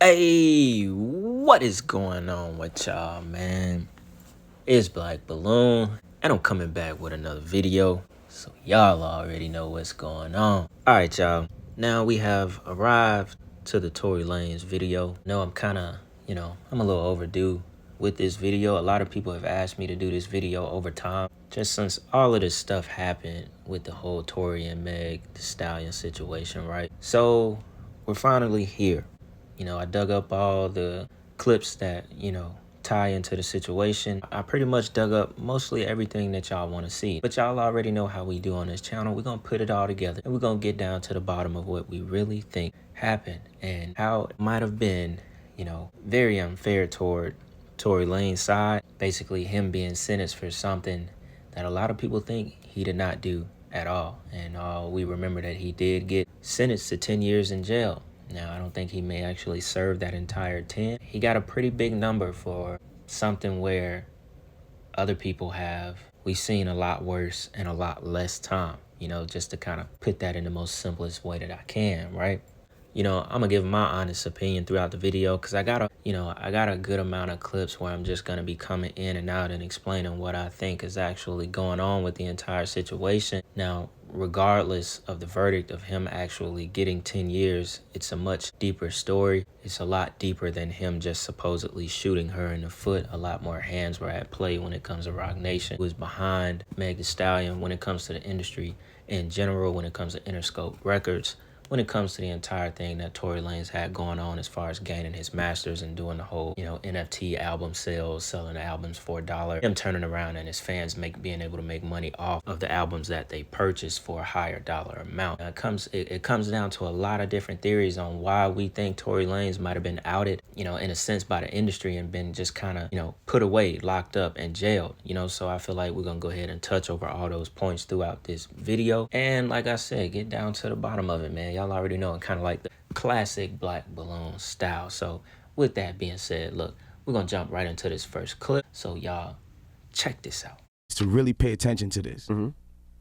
Hey, what is going on with y'all, man? It's Black Balloon, and I'm coming back with another video, so y'all already know what's going on. Alright, y'all. Now we have arrived to the Tory Lanez video. No, I'm I'm a little overdue with this video. A lot of people have asked me to do this video over time, just since all of this stuff happened with the whole Tory and Meg Thee Stallion situation, right? So, we're finally here. I dug up all the clips that, tie into the situation. I pretty much dug up mostly everything that y'all want to see. But y'all already know how we do on this channel. We're going to put it all together and we're going to get down to the bottom of what we really think happened and how it might have been, very unfair toward Tory Lanez's side. Basically him being sentenced for something that a lot of people think he did not do at all. And we remember that he did get sentenced to 10 years in jail. Now, I don't think he may actually serve that entire 10. He got a pretty big number for something where other people we've seen a lot worse and a lot less time, just to kind of put that in the most simplest way that I can, right? I'm gonna give my honest opinion throughout the video because I got a good amount of clips where I'm just gonna be coming in and out and explaining what I think is actually going on with the entire situation. Now, regardless of the verdict of him actually getting 10 years, it's a much deeper story. It's a lot deeper than him just supposedly shooting her in the foot. A lot more hands were at play when it comes to Roc Nation, who is behind Meg Thee Stallion when it comes to the industry in general, when it comes to Interscope Records, when it comes to the entire thing that Tory Lanez had going on as far as gaining his masters and doing the whole, NFT album sales, selling albums for $1, him turning around and his fans being able to make money off of the albums that they purchased for a higher dollar amount. It comes down to a lot of different theories on why we think Tory Lanez might have been outed, in a sense by the industry and been just kind of, put away, locked up and jailed, so I feel like we're going to go ahead and touch over all those points throughout this video. And like I said, get down to the bottom of it, man. Y'all already know, kind of like the classic Black Balloon style. So with that being said, look, we're going to jump right into this first clip. So y'all check this out. To really pay attention to this.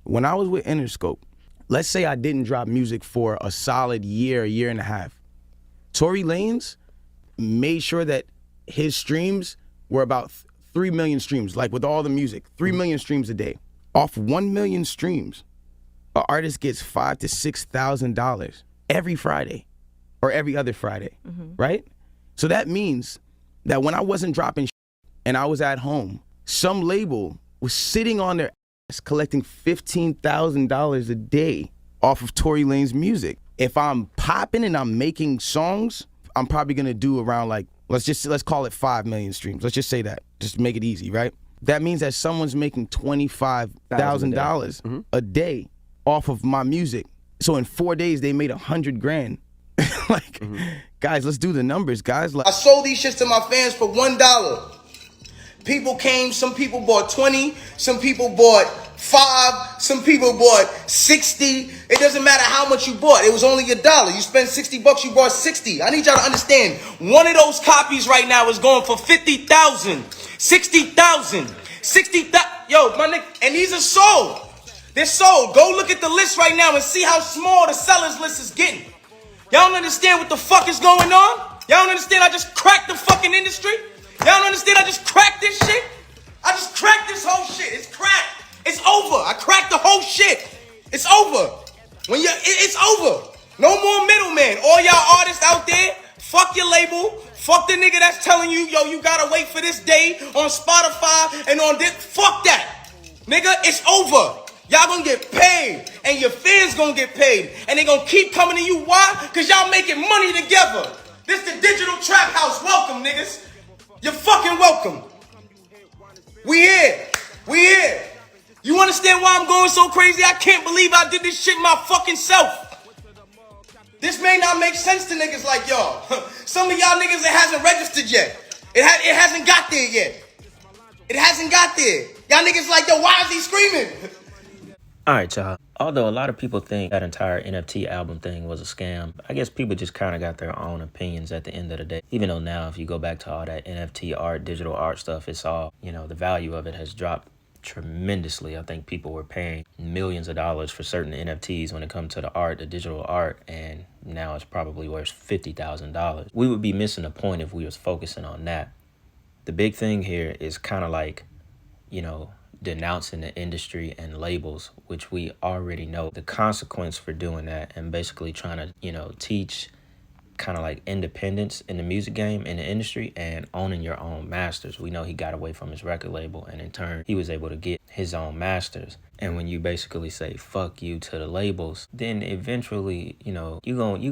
When I was with Interscope, let's say I didn't drop music for a solid year and a half. Tory Lanez made sure that his streams were about 3 million streams, like with all the music, 3 million streams a day. Off 1 million streams, an artist gets $5,000 to $6,000 every Friday or every other Friday, right? So that means that when I wasn't dropping and I was at home, some label was sitting on their ass collecting $15,000 a day off of Tory Lanez music. If I'm popping and I'm making songs, I'm probably gonna do around like, let's call it 5 million streams. Let's just say that, just to make it easy, right? That means that someone's making $25,000 a day off of my music. So in 4 days, they made 100 grand. Guys, let's do the numbers, guys. I sold these shits to my fans for $1. People came, some people bought 20, some people bought 5, some people bought 60. It doesn't matter how much you bought. It was only $1. You spent $60, you bought 60. I need y'all to understand, one of those copies right now is going for 50,000, 60,000, 60,000. Yo, my nigga, and these are sold. They're sold. Go look at the list right now and see how small the sellers list is getting. Y'all don't understand what the fuck is going on? Y'all don't understand I just cracked the fucking industry? Y'all don't understand I just cracked this shit? I just cracked this whole shit. It's cracked. It's over. I cracked the whole shit. It's over. It's over. No more middleman. All y'all artists out there, fuck your label. Fuck the nigga that's telling you, yo, you gotta wait for this day on Spotify and on this. Fuck that. Nigga, it's over. Y'all gonna get paid, and your fans gonna get paid, and they gonna keep coming to you. Why? Because y'all making money together. This the digital trap house. Welcome, niggas. You're fucking welcome. We here. We here. You understand why I'm going so crazy? I can't believe I did this shit my fucking self. This may not make sense to niggas like y'all. Some of y'all niggas, it hasn't registered yet. It hasn't got there yet. It hasn't got there. Y'all niggas like, yo, why is he screaming? Alright, y'all. Although a lot of people think that entire NFT album thing was a scam, I guess people just kind of got their own opinions at the end of the day. Even though now, if you go back to all that NFT art, digital art stuff, it's all, the value of it has dropped tremendously. I think people were paying millions of dollars for certain NFTs when it comes to the art, the digital art, and now it's probably worth $50,000. We would be missing the point if we was focusing on that. The big thing here is kind of like, denouncing the industry and labels, which we already know the consequence for doing that, and basically trying to, teach kind of like independence in the music game, in the industry, and owning your own masters. We know he got away from his record label, and in turn he was able to get his own masters. And when you basically say fuck you to the labels, then eventually you're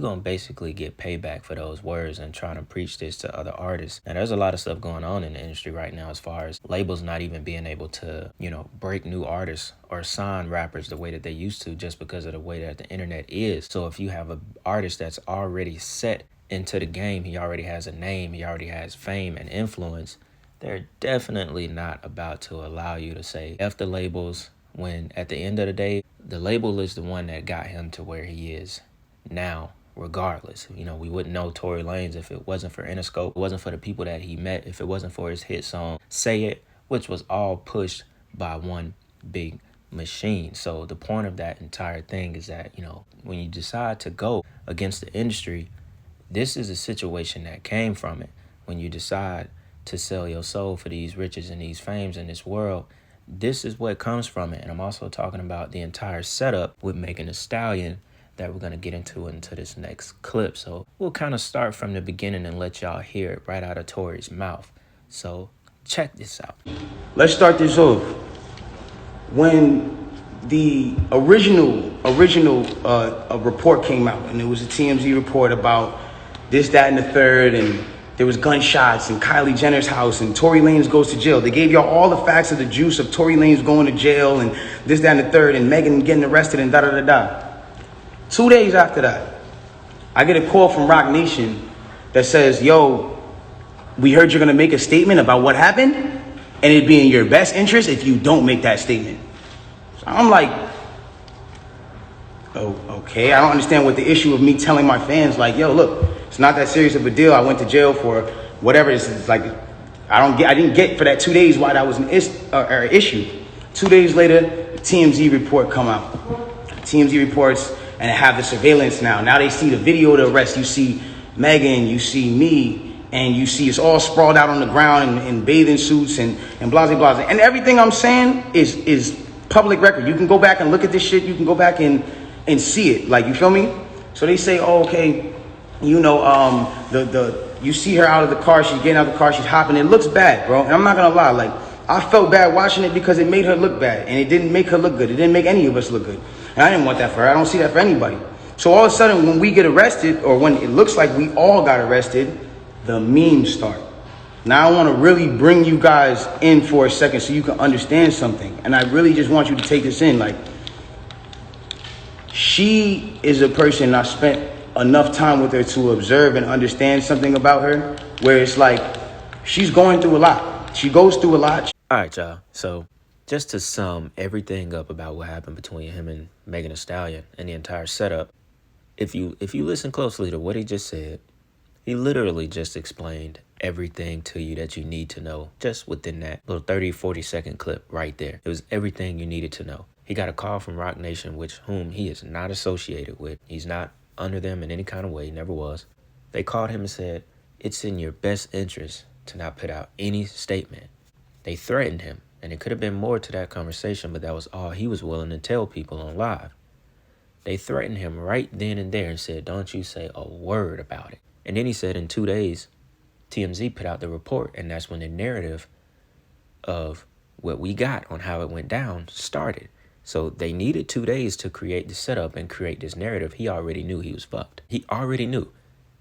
gonna basically get payback for those words, and trying to preach this to other artists. And there's a lot of stuff going on in the industry right now, as far as labels not even being able to break new artists or sign rappers the way that they used to, just because of the way that the internet is. So if you have an artist that's already set into the game, he already has a name, he already has fame and influence, they're definitely not about to allow you to say F the labels, when at the end of the day, the label is the one that got him to where he is now, regardless. We wouldn't know Tory Lanez if it wasn't for Interscope, if it wasn't for the people that he met, if it wasn't for his hit song Say It, which was all pushed by one big machine. So the point of that entire thing is that, when you decide to go against the industry, this is a situation that came from it. When you decide to sell your soul for these riches and these fames in this world, this is what comes from it. And I'm also talking about the entire setup with Megan Thee Stallion that we're going to get into this next clip. So we'll kind of start from the beginning and let y'all hear it right out of Tory's mouth. So check this out. Let's start this off. When the original report came out, and it was a TMZ report about this, that, and the third, and there was gunshots in Kylie Jenner's house, and Tory Lanez goes to jail. They gave y'all all the facts of the juice of Tory Lanez going to jail, and this, that, and the third, and Megan getting arrested, and da-da-da-da. 2 days after that, I get a call from Rock Nation that says, yo, we heard you're going to make a statement about what happened, and it'd be in your best interest if you don't make that statement. So I'm like, oh, okay. I don't understand what the issue of me telling my fans, like, yo, look, it's not that serious of a deal. I went to jail for whatever. It's like, I didn't get for that 2 days why that was an issue. 2 days later, the TMZ report come out. TMZ reports, and they have the surveillance now. Now they see the video of the arrest. You see Megan, you see me, and you see it's all sprawled out on the ground in bathing suits and blah, blah, blah. And everything I'm saying is public record. You can go back and look at this shit. You can go back and see it. Like, you feel me? So they say, oh, okay, you see her out of the car, she's getting out of the car, she's hopping. It looks bad, bro. And I'm not gonna lie, like, I felt bad watching it because it made her look bad, and it didn't make her look good. It didn't make any of us look good. And I didn't want that for her. I don't see that for anybody. So all of a sudden, when we get arrested, or when it looks like we all got arrested, the memes start. Now I want to really bring you guys in for a second so you can understand something. And I really just want you to take this in. Like, she is a person I spent enough time with her to observe and understand something about her, where it's like, she's going through a lot. She goes through a lot. All right, y'all. So just to sum everything up about what happened between him and Megan Thee Stallion and the entire setup, if you listen closely to what he just said, he literally just explained everything to you that you need to know just within that little 30-40-second clip right there. It was everything you needed to know. He got a call from Rock Nation, whom he is not associated with. He's not under them in any kind of way, never was. They called him and said, it's in your best interest to not put out any statement. They threatened him, and it could have been more to that conversation, but that was all he was willing to tell people on live. They threatened him right then and there and said, don't you say a word about it. And then he said in 2 days, TMZ put out the report, and that's when the narrative of what we got on how it went down started. So they needed 2 days to create the setup and create this narrative. He already knew he was fucked. He already knew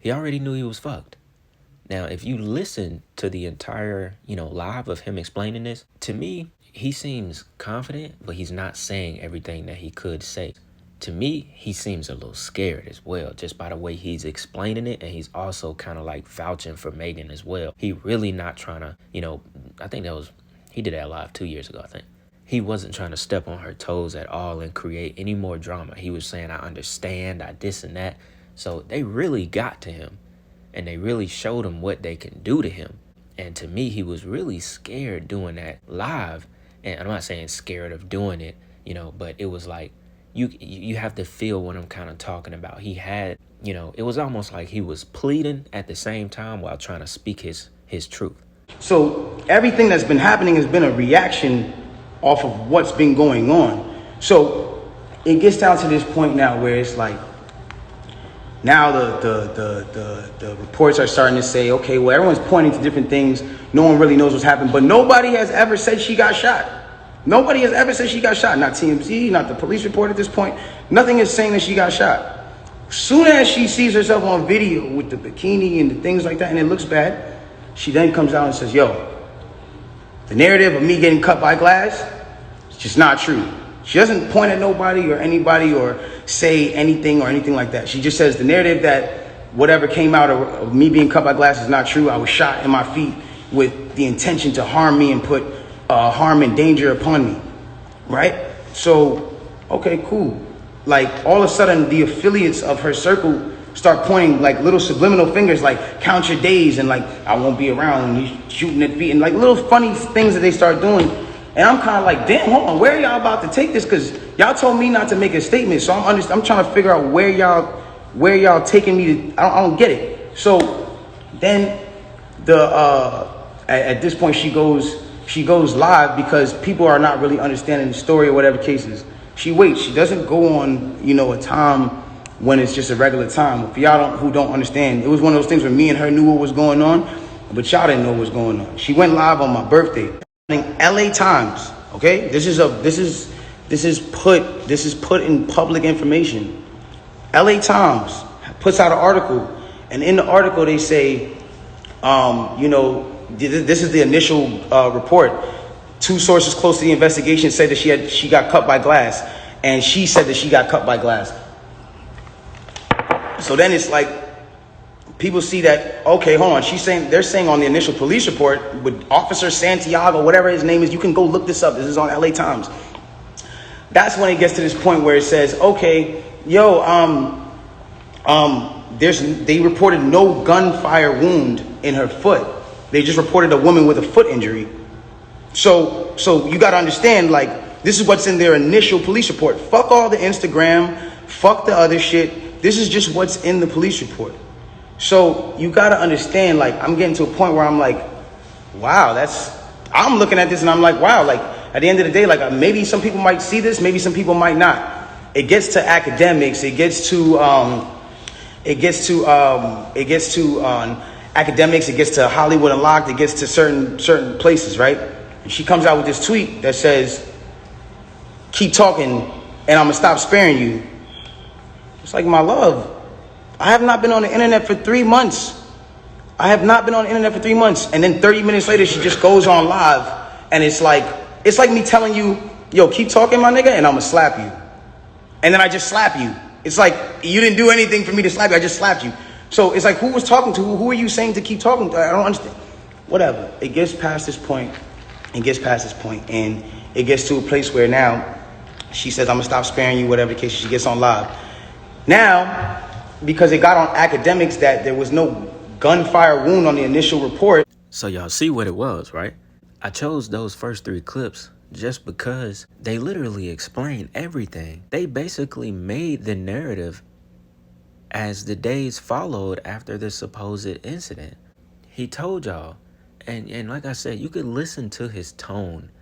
he was fucked. Now, if you listen to the entire, live of him explaining this, to me, he seems confident, but he's not saying everything that he could say. To me, he seems a little scared as well, just by the way he's explaining it, and he's also kind of like vouching for Megan as well. He really not trying to, I think he did that live 2 years ago, I think. He wasn't trying to step on her toes at all and create any more drama. He was saying, I understand, I this and that. So they really got to him, and they really showed him what they can do to him. And to me, he was really scared doing that live And I'm not saying scared of doing it, you know, but it was like, you have to feel what I'm kind of talking about. He had, you know, it was almost like he was pleading at the same time while trying to speak his truth. So everything that's been happening has been a reaction off of what's been going on. So it gets down to this point now where it's like, now the reports are starting to say, okay, well, everyone's pointing to different things. No one really knows what's happened, but nobody has ever said she got shot. Nobody has ever said she got shot. Not TMZ, not the police report at this point. Nothing is saying that she got shot. Soon as she sees herself on video with the bikini and the things like that, and it looks bad, she then comes out and says, yo, the narrative of me getting cut by glass is just not true. She doesn't point at nobody or anybody or say anything or anything like that. She just says the narrative that whatever came out of me being cut by glass is not true. I was shot in my feet with the intention to harm me and put harm and danger upon me, right? So, okay, cool. Like, all of a sudden, the affiliates of her circle start pointing like little subliminal fingers, like count your days and like I won't be around when you shooting at feet and like little funny things that they start doing. And I'm kind of like, damn, hold on, where are y'all about to take this? Because y'all told me not to make a statement, so I'm trying to figure out where y'all taking me to. I don't get it. So then at this point she goes live because people are not really understanding the story or whatever cases. She waits. She doesn't go on, you know, a time when it's just a regular time. For y'all who don't understand, it was one of those things where me and her knew what was going on, but y'all didn't know what was going on. She went live on my birthday. LA Times, okay? This is put in public information. LA Times puts out an article, and in the article they say, you know, this is the initial report. 2 sources close to the investigation said that she got cut by glass, and she said that she got cut by glass. So then it's like, people see that, okay, hold on. They're saying on the initial police report with Officer Santiago, whatever his name is, you can go look this up. This is on LA Times. That's when it gets to this point where it says, okay, yo, they reported no gunfire wound in her foot. They just reported a woman with a foot injury. So you got to understand, like, this is what's in their initial police report. Fuck all the Instagram, fuck the other shit. This is just what's in the police report. So you got to understand, like, I'm getting to a point where I'm like, wow, I'm looking at this and I'm like, wow, like, at the end of the day, like, maybe some people might see this, maybe some people might not. It gets to academics, it gets to academics, it gets to Hollywood Unlocked, it gets to certain places, right? And she comes out with this tweet that says, keep talking and I'm gonna stop sparing you. It's like, my love, I have not been on the internet for 3 months. And then 30 minutes later, she just goes on live. And it's like me telling you, yo, keep talking, my nigga, and I'm gonna slap you. And then I just slap you. It's like, you didn't do anything for me to slap you. I just slapped you. So it's like, who was talking to? Who are you saying to keep talking to? I don't understand. Whatever. It gets past this point. And it gets to a place where now she says, I'm gonna stop sparing you, whatever the case. She gets on live. Now, because it got on academics that there was no gunfire wound on the initial report. So y'all see what it was, right? I chose those first 3 clips just because they literally explain everything. They basically made the narrative as the days followed after the supposed incident. He told y'all, and like I said, you could listen to his tone,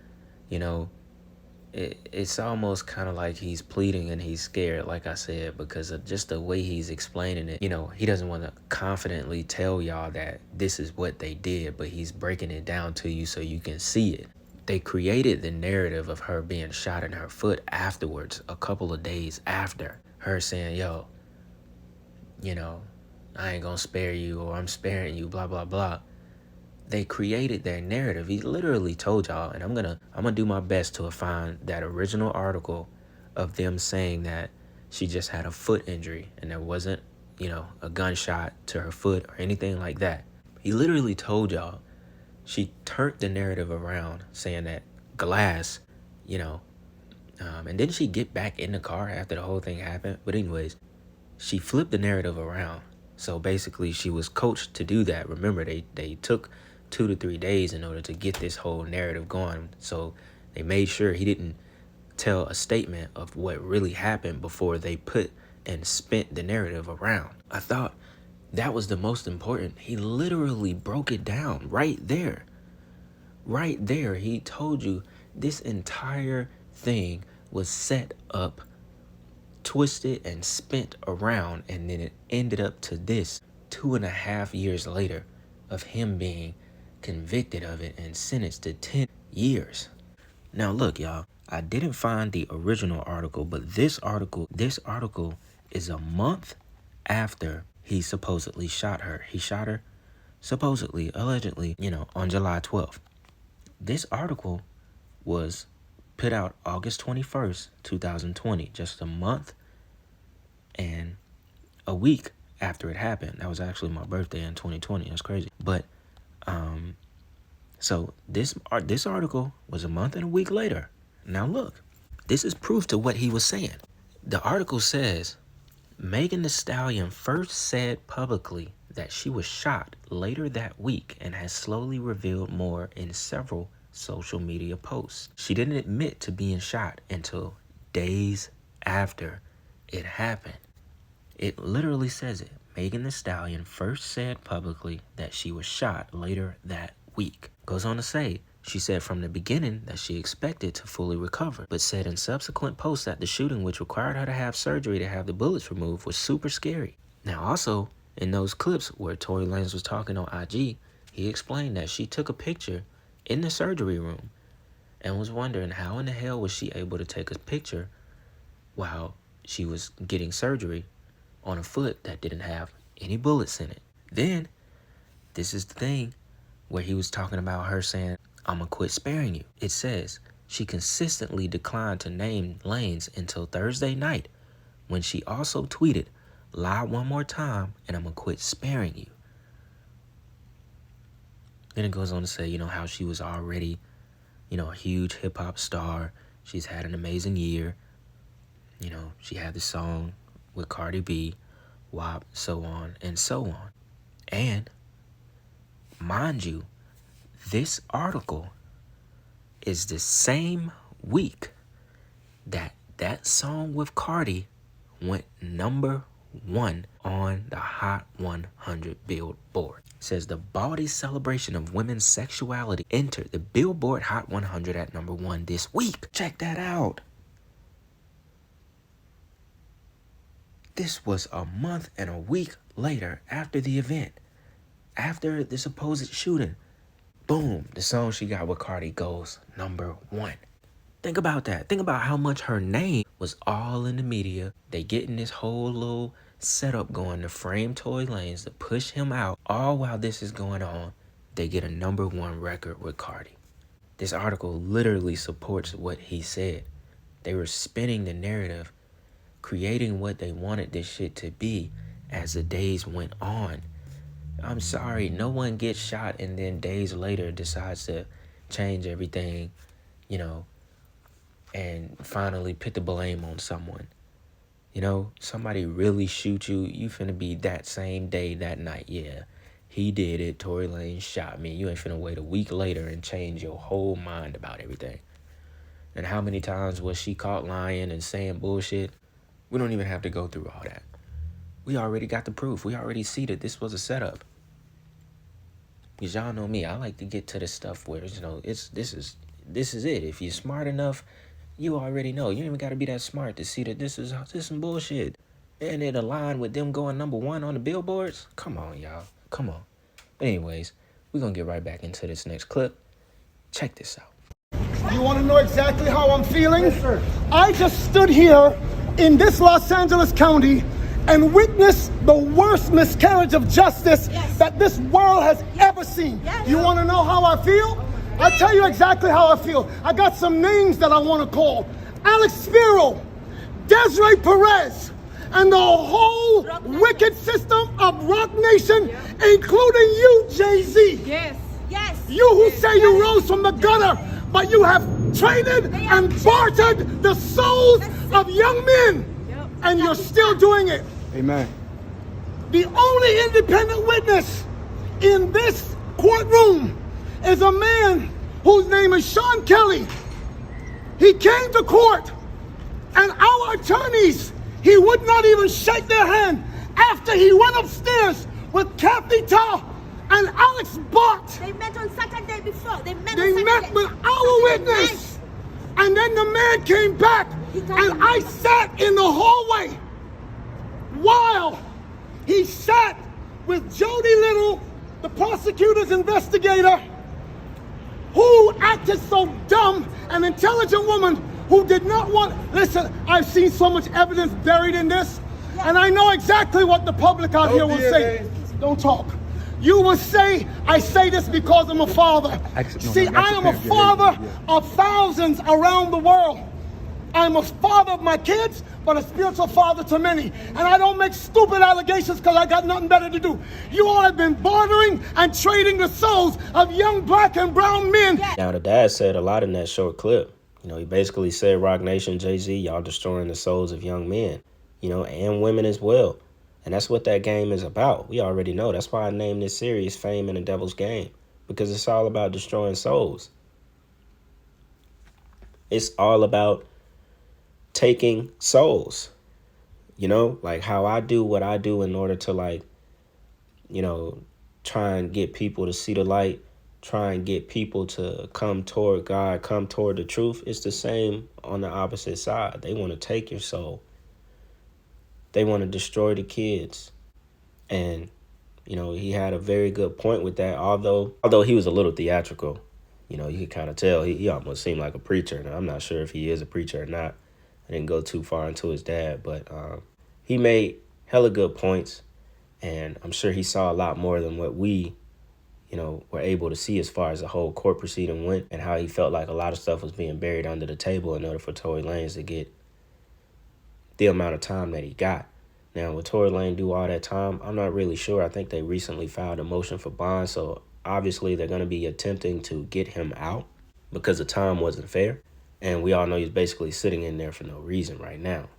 you know. It's almost kind of like he's pleading and he's scared, like I said, because of just the way he's explaining it. You know, he doesn't want to confidently tell y'all that this is what they did, but he's breaking it down to you so you can see it. They created the narrative of her being shot in her foot afterwards, a couple of days after her saying, yo, you know, I ain't gonna spare you, or I'm sparing you, blah, blah, blah. They created their narrative. He literally told y'all, and I'm gonna do my best to find that original article of them saying that she just had a foot injury and there wasn't, you know, a gunshot to her foot or anything like that. He literally told y'all she turned the narrative around saying that glass, you know, and didn't she get back in the car after the whole thing happened? But anyways, she flipped the narrative around. So basically she was coached to do that. Remember, they took 2 to 3 days in order to get this whole narrative going. So They made sure he didn't tell a statement of what really happened before they put and spent the narrative around. I thought that was the most important. He literally broke it down right there. Right there, he told you this entire thing was set up, twisted, and spent around, and then it ended up to this 2.5 years later of him being convicted of it and sentenced to 10 years. Now look, y'all, I didn't find the original article, but this article is a month after he supposedly shot her. He shot her, supposedly, allegedly, on July 12th. This article was put out August 21st, 2020, just a month and a week after it happened. That was actually my birthday in 2020. That's crazy. But so this article was a month and a week later. Now look, this is proof to what he was saying. The article says Megan Thee Stallion first said publicly that she was shot later that week and has slowly revealed more in several social media posts. She didn't admit to being shot until days after it happened. It literally says it. Megan Thee Stallion first said publicly that she was shot later that week. Goes on to say, she said from the beginning that she expected to fully recover, but said in subsequent posts that the shooting, which required her to have surgery to have the bullets removed, was super scary. Now also, in those clips where Tory Lanez was talking on IG, he explained that she took a picture in the surgery room and was wondering how in the hell was she able to take a picture while she was getting surgery on a foot that didn't have any bullets in it. Then, this is the thing where he was talking about her saying, "I'ma quit sparing you." It says she consistently declined to name lanes until Thursday night, when she also tweeted, "Lie one more time and I'ma quit sparing you." Then it goes on to say, how she was already, a huge hip-hop star. She's had an amazing year. She had the song with Cardi B, WAP, so on and so on. And, mind you, this article is the same week that song with Cardi went #1 on the Hot 100 Billboard. It says the bawdy celebration of women's sexuality entered the Billboard Hot 100 at #1 this week. Check that out. This was a month and a week later after the event, after the supposed shooting. Boom, the song she got with Cardi goes #1. Think about that. Think about how much her name was all in the media. They getting this whole little setup going to frame Tory Lanez, to push him out. All while this is going on, they get a #1 record with Cardi. This article literally supports what he said. They were spinning the narrative, creating what they wanted this shit to be as the days went on. I'm sorry, no one gets shot and then days later decides to change everything, and finally put the blame on someone. Somebody really shoot you, you finna be that same day, that night. Yeah, he did it. Tory Lanez shot me. You ain't finna wait a week later and change your whole mind about everything. And how many times was she caught lying and saying bullshit? We don't even have to go through all that. We already got the proof. We already see that this was a setup. Because y'all know me, I like to get to the stuff where, this is it. If you're smart enough, you already know. You don't even got to be that smart to see that this is some bullshit. And it aligned with them going #1 on the billboards. Come on, y'all. Come on. But anyways, we're going to get right back into this next clip. Check this out. You want to know exactly how I'm feeling? Yes, sir. I just stood here in this Los Angeles County and witnessed the worst miscarriage of justice that this world has ever seen. You want to know how I feel? I'll tell you exactly how I feel. I got some names that I want to call. Alex Spiro, Desiree Perez, and the whole wicked system of Rock Nation, including you, Jay-Z. Yes. You who say you rose from the gutter, but you have traded and bartered the souls of young men, and you're still doing it. Amen. The only independent witness in this courtroom is a man whose name is Sean Kelly. He came to court, and our attorneys, he would not even shake their hand after he went upstairs with Pt3 and Alex Bott. They met on Saturday before. They met with our witness. And then the man came back, and I sat in the hallway while he sat with Jody Little, the prosecutor's investigator, who acted so dumb, an intelligent woman who did not want, listen, I've seen so much evidence buried in this, and I know exactly what the public out here will say. Don't talk. You will say, I say this because I'm a father. See, I am a father of thousands around the world. I'm a father of my kids, but a spiritual father to many. And I don't make stupid allegations because I got nothing better to do. You all have been bartering and trading the souls of young black and brown men. Now, the dad said a lot in that short clip. You know, he basically said, Rock Nation, Jay-Z, y'all destroying the souls of young men, you know, and women as well. And that's what that game is about. We already know. That's why I named this series Fame and the Devil's Game, because it's all about destroying souls. It's all about taking souls, you know, like how I do what I do in order to, like, you know, try and get people to see the light, try and get people to come toward God, come toward the truth. It's the same on the opposite side. They want to take your soul. They want to destroy the kids. And, you know, he had a very good point with that, although he was a little theatrical. You know, you could kind of tell he almost seemed like a preacher. Now, I'm not sure if he is a preacher or not. I didn't go too far into his dad, but he made hella good points. And I'm sure he saw a lot more than what we, you know, were able to see as far as the whole court proceeding went, and how he felt like a lot of stuff was being buried under the table in order for Tory Lanez to get the amount of time that he got. Now, will Tory Lanez do all that time? I'm not really sure. I think they recently filed a motion for bond, so obviously they're going to be attempting to get him out because the time wasn't fair. And we all know he's basically sitting in there for no reason right now,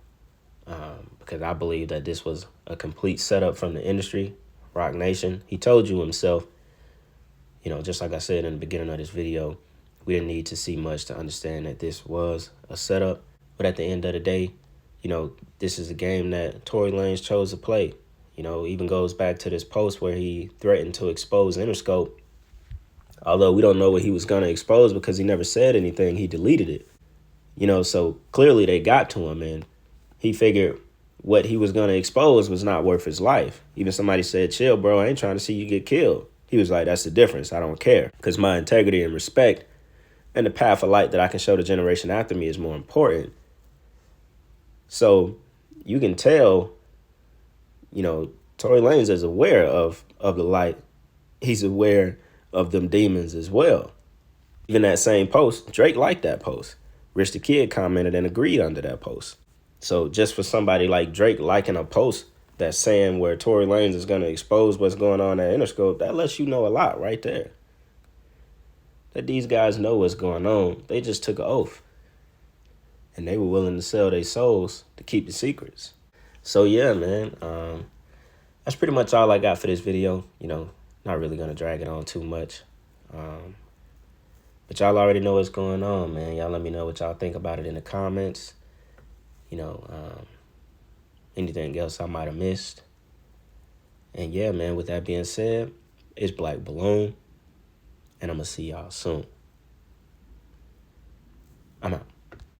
because I believe that this was a complete setup from the industry. Rock Nation, he told you himself, you know, just like I said in the beginning of this video, we didn't need to see much to understand that this was a setup. But at the end of the day, you know, this is a game that Tory Lanez chose to play. You know, even goes back to this post where he threatened to expose Interscope. Although we don't know what he was going to expose because he never said anything, he deleted it. You know, so clearly they got to him, and he figured what he was going to expose was not worth his life. Even somebody said, chill, bro, I ain't trying to see you get killed. He was like, that's the difference. I don't care, because my integrity and respect and the path of light that I can show the generation after me is more important. So you can tell, you know, Tory Lanez is aware of the light. He's aware of them demons as well. Even that same post, Drake liked that post. Rich the Kid commented and agreed under that post. So just for somebody like Drake liking a post that's saying where Tory Lanez is going to expose what's going on at Interscope, that lets you know a lot right there. That these guys know what's going on. They just took an oath. And they were willing to sell their souls to keep the secrets. So yeah, man, that's pretty much all I got for this video. You know, not really going to drag it on too much. But y'all already know what's going on, man. Y'all let me know what y'all think about it in the comments. You know, anything else I might have missed. And yeah, man, with that being said, it's Black Balloon. And I'm going to see y'all soon.